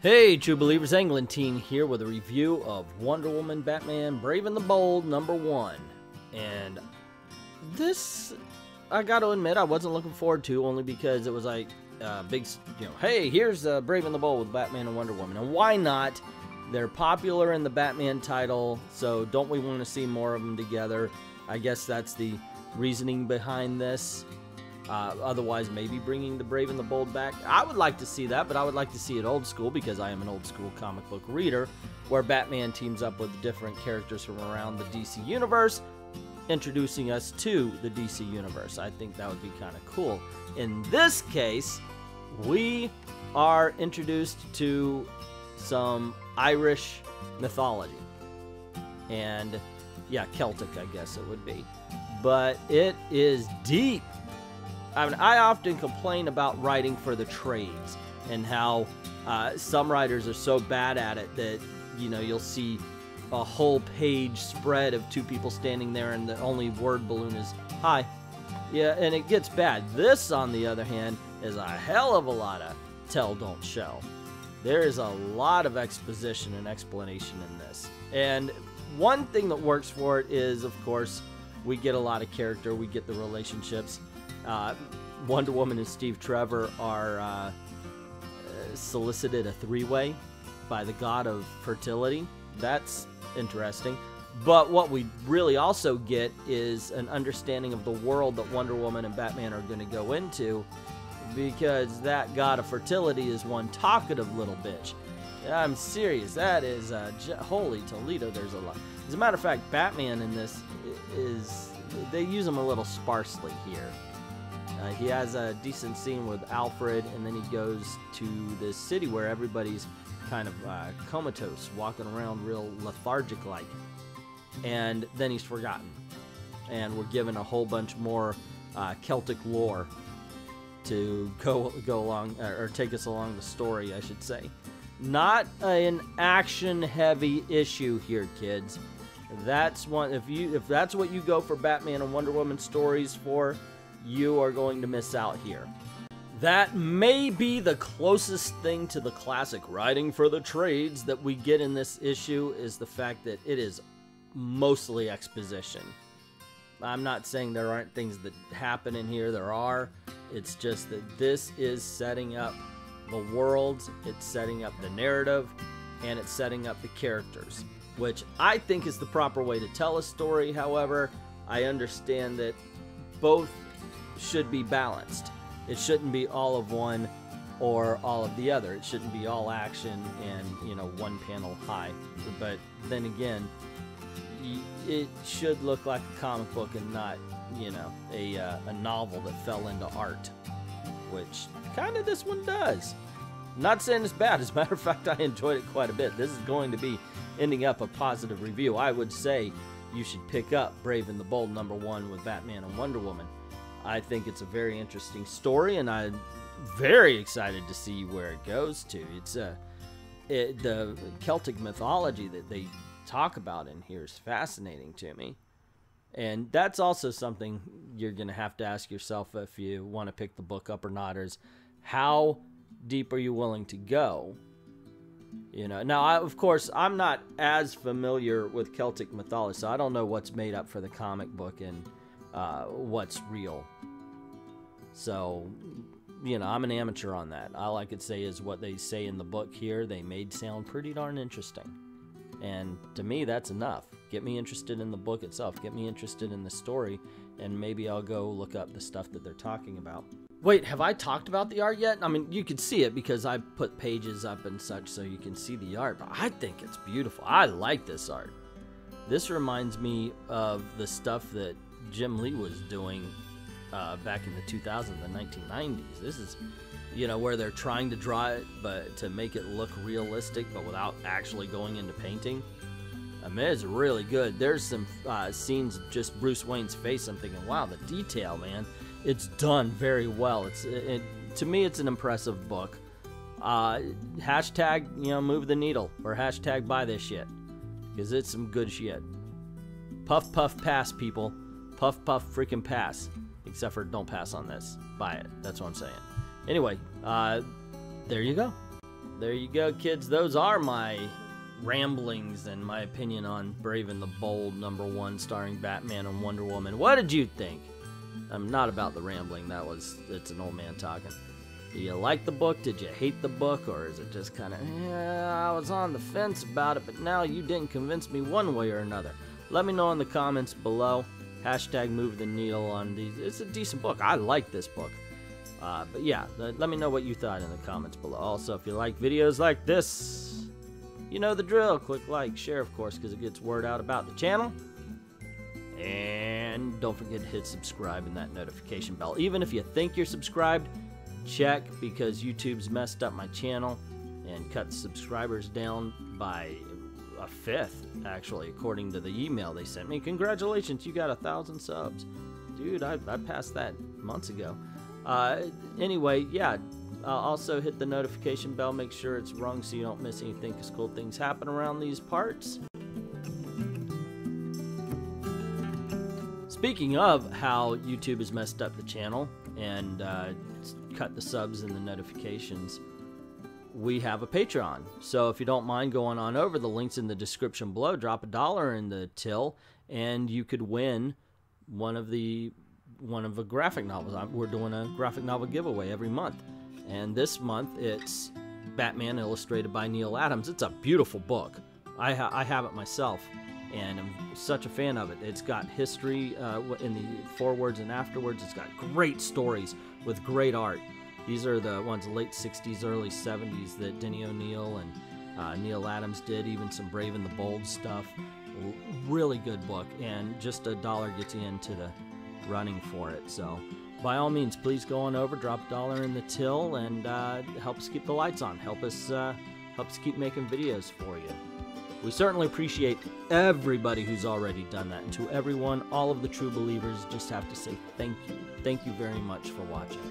Hey, true believers, Englentine here with a review of Wonder Woman Batman Brave and the Bold #1. And this, I gotta admit, I wasn't looking forward to, only because it was like big, hey, here's Brave and the Bold with Batman and Wonder Woman. And why not? They're popular in the Batman title, so don't we want to see more of them together? I guess that's the reasoning behind this. Otherwise, maybe bringing the Brave and the Bold back. I would like to see that, but I would like to see it old school, because I am an old school comic book reader, where Batman teams up with different characters from around the DC universe, introducing us to the DC universe. I think that would be kind of cool. In this case, we are introduced to some Irish mythology. And, yeah, Celtic, I guess it would be. But it is deep. I mean, I often complain about writing for the trades and how some writers are so bad at it that, you'll see a whole page spread of two people standing there and the only word balloon is, hi. Yeah, and it gets bad. This, on the other hand, is a hell of a lot of tell, don't show. There is a lot of exposition and explanation in this. And one thing that works for it is, of course, we get a lot of character, we get the relationships. Wonder Woman and Steve Trevor are solicited a three-way by the god of fertility. That's interesting. But what we really also get is an understanding of the world that Wonder Woman and Batman are going to go into, because that god of fertility is one talkative little bitch. I'm serious. That is holy Toledo. There's a lot. As a matter of fact, Batman in this they use him a little sparsely here. He has a decent scene with Alfred, and then he goes to this city where everybody's kind of comatose, walking around real lethargic-like. And then he's forgotten. And we're given a whole bunch more Celtic lore to go along, or take us along the story, I should say. Not an action-heavy issue here, kids. That's one. If that's what you go for Batman and Wonder Woman stories for, you are going to miss out here. That may be the closest thing to the classic writing for the trades that we get in this issue, is the fact that it is mostly exposition. I'm not saying there aren't things that happen in here. There are. It's just that this is setting up the worlds, it's setting up the narrative, and it's setting up the characters, which I think is the proper way to tell a story. However, I understand that both should be balanced. It shouldn't be all of one or all of the other. It shouldn't be all action and, one panel high. But then again, it should look like a comic book and not, a novel that fell into art, which kind of this one does. Not saying it's bad. As a matter of fact, I enjoyed it quite a bit. This is going to be ending up a positive review. I would say you should pick up Brave and the Bold #1 with Batman and Wonder Woman. I think it's a very interesting story, and I'm very excited to see where it goes to. It's the Celtic mythology that they talk about in here is fascinating to me. And that's also something you're going to have to ask yourself if you want to pick the book up or not, is how deep are you willing to go? Now, of course, I'm not as familiar with Celtic mythology, so I don't know what's made up for the comic book and what's real. So, I'm an amateur on that. All I could say is what they say in the book here, they made sound pretty darn interesting. And to me, that's enough. Get me interested in the book itself. Get me interested in the story, and maybe I'll go look up the stuff that they're talking about. Wait, have I talked about the art yet? I mean, you can see it because I put pages up and such so you can see the art, but I think it's beautiful. I like this art. This reminds me of the stuff that Jim Lee was doing back in the 2000s and 1990s. This is, where they're trying to draw it, but to make it look realistic, but without actually going into painting. I mean, it's really good. There's some scenes of just Bruce Wayne's face. I'm thinking, wow, the detail, man. It's done very well. To me, it's an impressive book. Hashtag, move the needle, or hashtag buy this shit, because it's some good shit. Puff, puff, pass, people. Puff, puff, freaking pass. Except for don't pass on this. Buy it. That's what I'm saying. Anyway, there you go. there you go, kids. Those are my ramblings and my opinion on Brave and the Bold #1 starring Batman and Wonder Woman. What did you think? I'm not about the rambling. It's an old man talking. Do you like the book? Did you hate the book? Or is it just kind of, yeah, I was on the fence about it, but now you didn't convince me one way or another? Let me know in the comments below. Hashtag move the needle on these. It's a decent book. I like this book. But yeah, let me know what you thought in the comments below. Also, if you like videos like this, you know the drill. Click like, share, of course, because it gets word out about the channel. And don't forget to hit subscribe and that notification bell. Even if you think you're subscribed, check, because YouTube's messed up my channel and cut the subscribers down by a 5th, actually, according to the email they sent me. Congratulations, you got 1,000 subs. Dude, I passed that months ago. Anyway, yeah, also hit the notification bell, make sure it's rung so you don't miss anything, because cool things happen around these parts. Speaking of how YouTube has messed up the channel and cut the subs and the notifications, we have a Patreon. So if you don't mind going on over, the link's in the description below. Drop $1 in the till and you could win one of the graphic novels. We're doing a graphic novel giveaway every month, and this month it's Batman illustrated by Neil Adams. It's a beautiful book. I have it myself and I'm such a fan of it. It's got history in the forewords and afterwards. It's got great stories with great art. These are the ones late 60s, early 70s that Denny O'Neil and Neil Adams did, even some Brave and the Bold stuff. Really good book, and just $1 gets you into the running for it. So by all means, please go on over, drop $1 in the till, and help us keep the lights on. Help us keep making videos for you. We certainly appreciate everybody who's already done that, and to everyone, all of the true believers, just have to say thank you. Thank you very much for watching.